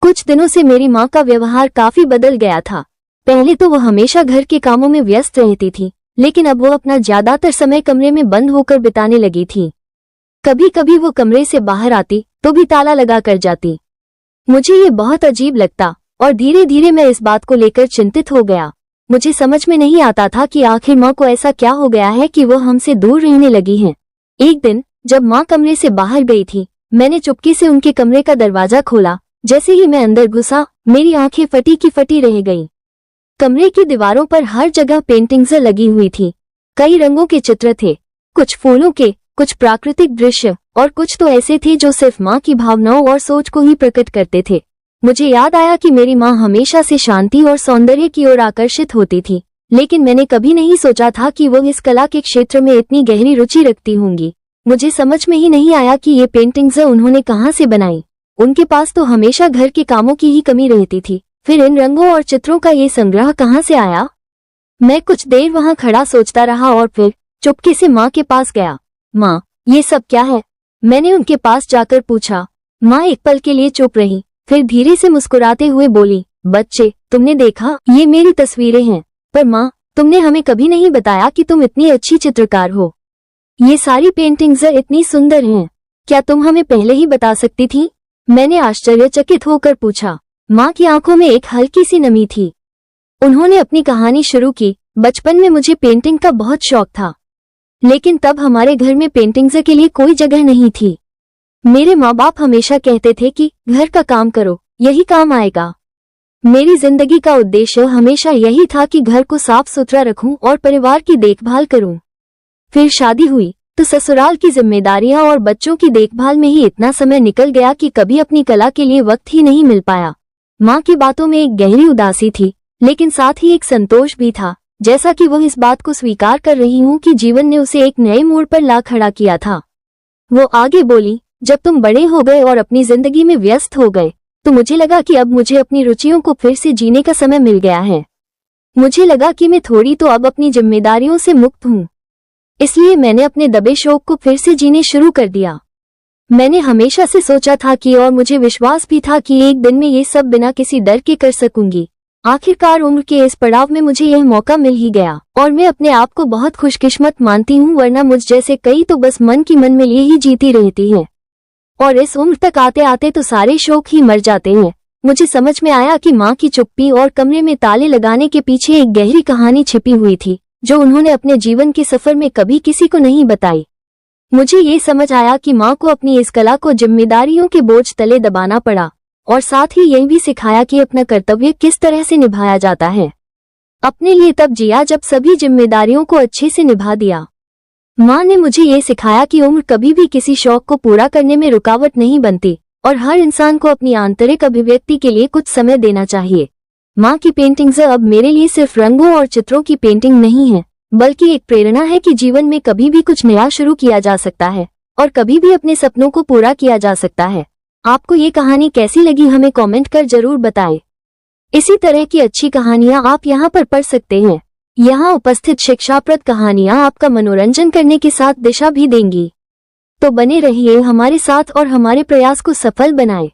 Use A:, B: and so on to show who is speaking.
A: कुछ दिनों से मेरी माँ का व्यवहार काफी बदल गया था। पहले तो वो हमेशा घर के कामों में व्यस्त रहती थी, लेकिन अब वो अपना ज्यादातर समय कमरे में बंद होकर बिताने लगी थी। कभी कभी वो कमरे से बाहर आती तो भी ताला लगा कर जाती। मुझे ये बहुत अजीब लगता और धीरे धीरे मैं इस बात को लेकर चिंतित हो गया। मुझे समझ में नहीं आता था कि आखिर माँ को ऐसा क्या हो गया है कि वो हमसे दूर रहने लगी हैं। एक दिन जब माँ कमरे से बाहर गई थी, मैंने चुपके से उनके कमरे का दरवाजा खोला। जैसे ही मैं अंदर घुसा, मेरी आंखें फटी की फटी रह गईं। कमरे की दीवारों पर हर जगह पेंटिंग्स लगी हुई थी। कई रंगों के चित्र थे, कुछ फूलों के, कुछ प्राकृतिक दृश्य और कुछ तो ऐसे थे जो सिर्फ माँ की भावनाओं और सोच को ही प्रकट करते थे। मुझे याद आया कि मेरी माँ हमेशा से शांति और सौंदर्य की ओर आकर्षित होती थी, लेकिन मैंने कभी नहीं सोचा था कि वो इस कला के क्षेत्र में इतनी गहरी रुचि रखती होंगी। मुझे समझ में ही नहीं आया कि ये पेंटिंग्स उन्होंने कहाँ से बनाई। उनके पास तो हमेशा घर के कामों की ही कमी रहती थी, फिर इन रंगों और चित्रों का ये संग्रह कहाँ से आया। मैं कुछ देर वहां खड़ा सोचता रहा और फिर चुपके से माँ के पास गया। माँ, ये सब क्या है? मैंने उनके पास जाकर पूछा। माँ एक पल के लिए चुप रही, फिर धीरे से मुस्कुराते हुए बोली, बच्चे, तुमने देखा, ये मेरी तस्वीरें हैं। पर माँ, तुमने हमें कभी नहीं बताया कि तुम इतनी अच्छी चित्रकार हो। ये सारी पेंटिंग्स इतनी सुंदर हैं, क्या तुम हमें पहले ही बता सकती थी? मैंने आश्चर्यचकित होकर पूछा। माँ की आंखों में एक हल्की सी नमी थी। उन्होंने अपनी कहानी शुरू की। बचपन में मुझे पेंटिंग का बहुत शौक था, लेकिन तब हमारे घर में पेंटिंग्स के लिए कोई जगह नहीं थी। मेरे माँ बाप हमेशा कहते थे कि घर का काम करो, यही काम आएगा। मेरी जिंदगी का उद्देश्य हमेशा यही था कि घर को साफ सुथरा रखूं और परिवार की देखभाल करूं। फिर शादी हुई तो ससुराल की जिम्मेदारियां और बच्चों की देखभाल में ही इतना समय निकल गया कि कभी अपनी कला के लिए वक्त ही नहीं मिल पाया। माँ की बातों में एक गहरी उदासी थी, लेकिन साथ ही एक संतोष भी था, जैसा कि वो इस बात को स्वीकार कर रही हूँ कि जीवन ने उसे एक नए मोड़ पर ला खड़ा किया था। वो आगे बोली, जब तुम बड़े हो गए और अपनी जिंदगी में व्यस्त हो गए, तो मुझे लगा कि अब मुझे अपनी रुचियों को फिर से जीने का समय मिल गया है। मुझे लगा कि मैं थोड़ी तो अब अपनी जिम्मेदारियों से मुक्त हूँ, इसलिए मैंने अपने दबे शौक को फिर से जीने शुरू कर दिया। मैंने हमेशा से सोचा था कि, और मुझे विश्वास भी था कि एक दिन मैं ये सब बिना किसी डर के कर सकूंगी। आखिरकार उम्र के इस पड़ाव में मुझे यह मौका मिल ही गया और मैं अपने आप को बहुत खुशकिस्मत मानती हूँ, वरना मुझ जैसे कई तो बस मन की मन में ही जीती रहती हैं और इस उम्र तक आते आते तो सारे शौक ही मर जाते हैं। मुझे समझ में आया कि माँ की चुप्पी और कमरे में ताले लगाने के पीछे एक गहरी कहानी छिपी हुई थी, जो उन्होंने अपने जीवन के सफर में कभी किसी को नहीं बताई। मुझे ये समझ आया कि माँ को अपनी इस कला को जिम्मेदारियों के बोझ तले दबाना पड़ा और साथ ही यही भी सिखाया कि अपना कर्तव्य किस तरह से निभाया जाता है। अपने लिए तब जिया जब सभी जिम्मेदारियों को अच्छे से निभा दिया। माँ ने मुझे ये सिखाया कि उम्र कभी भी किसी शौक को पूरा करने में रुकावट नहीं बनती और हर इंसान को अपनी आंतरिक अभिव्यक्ति के लिए कुछ समय देना चाहिए। माँ की पेंटिंग्स अब मेरे लिए सिर्फ रंगों और चित्रों की पेंटिंग नहीं है, बल्कि एक प्रेरणा है कि जीवन में कभी भी कुछ नया शुरू किया जा सकता है और कभी भी अपने सपनों को पूरा किया जा सकता है। आपको ये कहानी कैसी लगी हमें कमेंट कर जरूर बताएं। इसी तरह की अच्छी कहानियां आप यहाँ पर पढ़ सकते हैं। यहाँ उपस्थित शिक्षाप्रद कहानियां आपका मनोरंजन करने के साथ दिशा भी देंगी। तो बने रहिए हमारे साथ और हमारे प्रयास को सफल बनाएं।